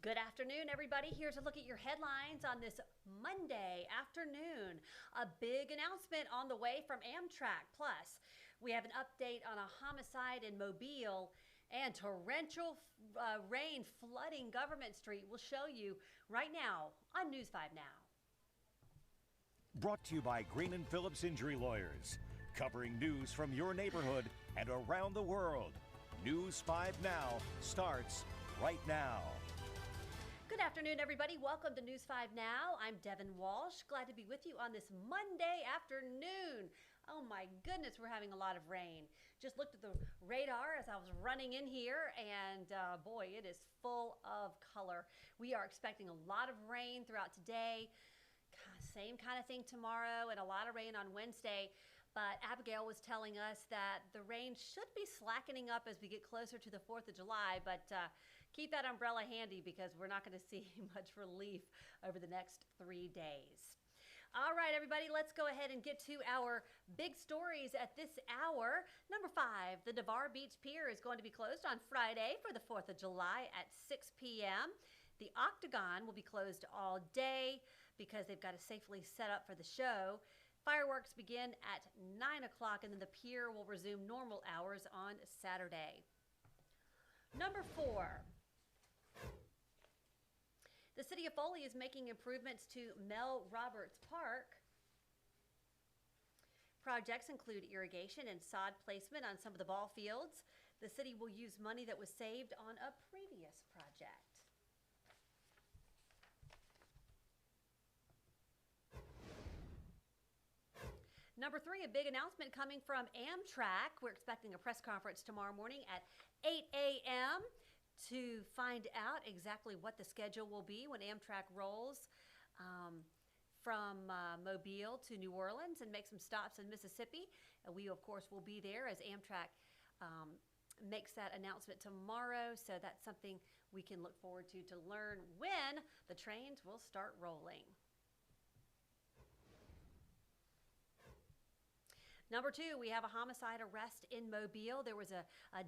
Good afternoon, everybody. Here's a look at your headlines on this Monday afternoon. A big announcement on the way from Amtrack. Plus, we have an update on a homicide in Mobile and torrential rain flooding Government Street. We'll show you right now on News 5 Now. Brought to you by Green and Phillips Injury Lawyers, covering news from your neighborhood and around the world. News 5 Now starts right now. Good afternoon, everybody. Welcome to News 5 Now. I'm Devin Walsh. Glad to be with you on this Monday afternoon. Oh my goodness, we're having a lot of rain. Just looked at the radar as I was running in here, and boy, it is full of color. We are expecting a lot of rain throughout today. Same kind of thing tomorrow, and a lot of rain on Wednesday. But Abigail was telling us that the rain should be slackening up as we get closer to the 4th of July. But keep that umbrella handy because we're not going to see much relief over the next 3 days. All right, everybody, let's go ahead and get to our big stories at this hour. Number 5, the Navarre Beach Pier is going to be closed on Friday for the 4th of July at 6 p.m. The Octagon will be closed all day because they've got to safely set up for the show. Fireworks begin at 9 o'clock, and then the pier will resume normal hours on Saturday. Number 4. The City of Foley is making improvements to Mel Roberts Park. Projects include irrigation and sod placement on some of the ball fields. The city will use money that was saved on a previous project. Number 3, a big announcement coming from Amtrack. We're expecting a press conference tomorrow morning at 8 a.m. to find out exactly what the schedule will be when Amtrack rolls from Mobile to New Orleans and make some stops in Mississippi. And we, of course, will be there as Amtrack makes that announcement tomorrow. So that's something we can look forward to learn when the trains will start rolling. Number 2, we have a homicide arrest in Mobile. There was a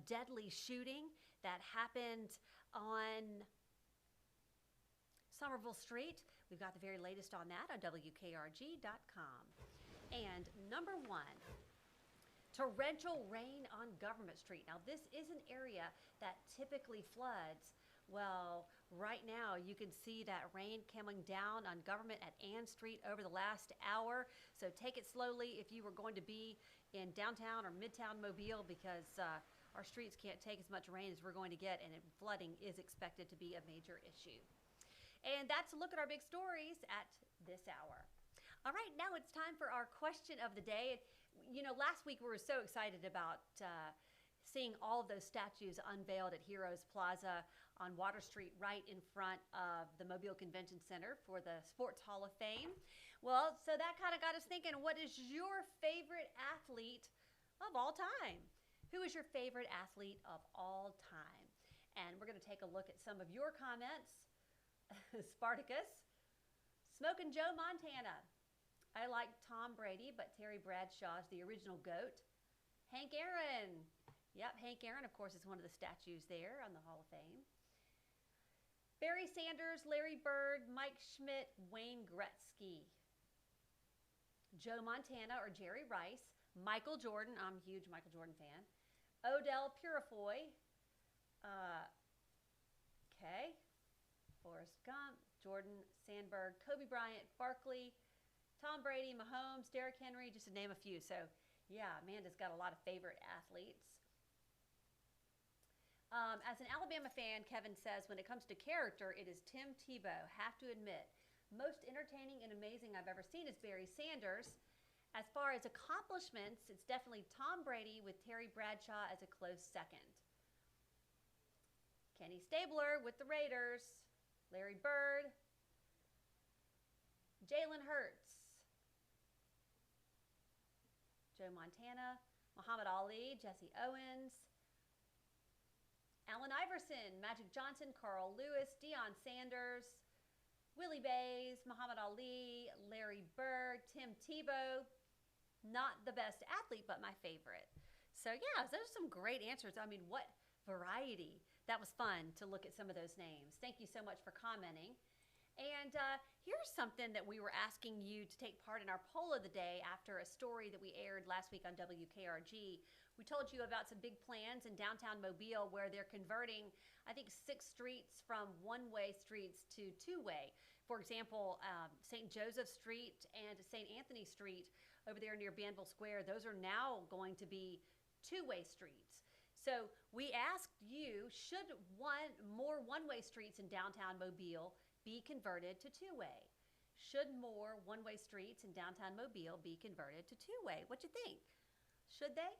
deadly shooting that happened on Somerville Street. We've got the very latest on that on WKRG.com. And number 1, torrential rain on Government Street. Now, this is an area that typically floods. Well, right now you can see that rain coming down on Government at Ann Street over the last hour. So take it slowly if you were going to be in downtown or midtown Mobile, because our streets can't take as much rain as we're going to get, and flooding is expected to be a major issue. And that's a look at our big stories at this hour. All right, now it's time for our question of the day. You know, last week we were so excited about seeing all of those statues unveiled at Heroes Plaza on Water Street right in front of the Mobile Convention Center for the Sports Hall of Fame. Well, so that kind of got us thinking, what is your favorite athlete of all time? Who is your favorite athlete of all time? And we're going to take a look at some of your comments. Spartacus, Smokin' Joe Montana. I like Tom Brady, but Terry Bradshaw is the original GOAT. Hank Aaron. Yep, Hank Aaron, of course, is one of the statues there on the Hall of Fame. Barry Sanders, Larry Bird, Mike Schmidt, Wayne Gretzky. Joe Montana or Jerry Rice. Michael Jordan, I'm a huge Michael Jordan fan. Odell Purifoy. Okay. Forrest Gump, Jordan Sandberg, Kobe Bryant, Barkley, Tom Brady, Mahomes, Derrick Henry, just to name a few. So, yeah, Amanda's got a lot of favorite athletes. As an Alabama fan, Kevin says, when it comes to character, it is Tim Tebow. Have to admit, most entertaining and amazing I've ever seen is Barry Sanders. As far as accomplishments, it's definitely Tom Brady with Terry Bradshaw as a close second. Kenny Stabler with the Raiders. Larry Bird. Jalen Hurts. Joe Montana. Muhammad Ali. Jesse Owens. Allen Iverson, Magic Johnson, Carl Lewis, Deion Sanders, Willie Mays, Muhammad Ali, Larry Bird, Tim Tebow. Not the best athlete, but my favorite. So yeah, those are some great answers. I mean, what variety that was fun to look at some of those names. Thank you so much for commenting. And here's something that we were asking you to take part in our poll of the day after a story that we aired last week on WKRG. We told you about some big plans in downtown Mobile where they're converting, I think, 6 streets from one-way streets to two-way. For example, St. Joseph Street and St. Anthony Street over there near Banville Square, those are now going to be two-way streets. So we asked you, should more one-way streets in downtown Mobile be converted to two-way? Should more one-way streets in downtown Mobile be converted to two-way? What you think? Should they?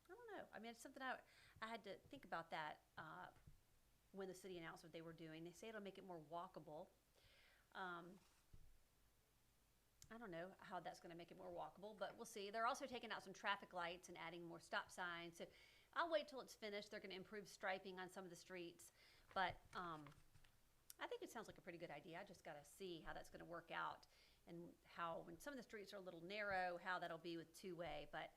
I don't know. I mean, it's something I had to think about that when the city announced what they were doing. They say it'll make it more walkable. I don't know how that's going to make it more walkable, but we'll see. They're also taking out some traffic lights and adding more stop signs. So I'll wait till it's finished. They're going to improve striping on some of the streets, but I think it sounds like a pretty good idea. I just got to see how that's going to work out and how, when some of the streets are a little narrow, how that'll be with two-way. But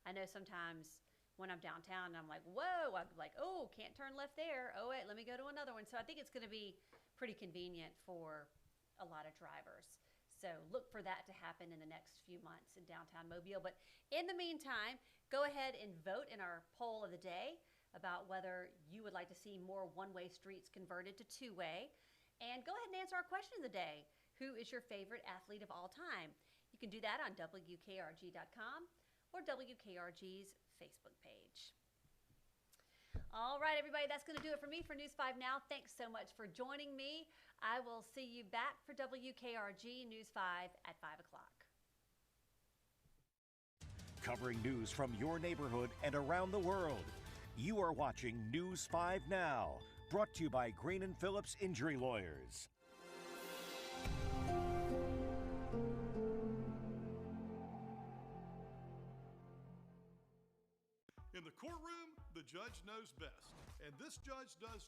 I know sometimes when I'm downtown, I'm like, whoa, I'm like, oh, can't turn left there. Oh, wait, let me go to another one. So I think it's going to be pretty convenient for a lot of drivers. So look for that to happen in the next few months in downtown Mobile. But in the meantime, go ahead and vote in our poll of the day about whether you would like to see more one-way streets converted to two-way. And go ahead and answer our question of the day. Who is your favorite athlete of all time? You can do that on WKRG.com or WKRG's Facebook page. All right, everybody, that's going to do it for me for News 5 Now. Thanks so much for joining me. I will see you back for WKRG News 5 at 5 o'clock. Covering news from your neighborhood and around the world. You are watching News 5 Now, brought to you by Green & Phillips Injury Lawyers. In the courtroom, the judge knows best, and this judge does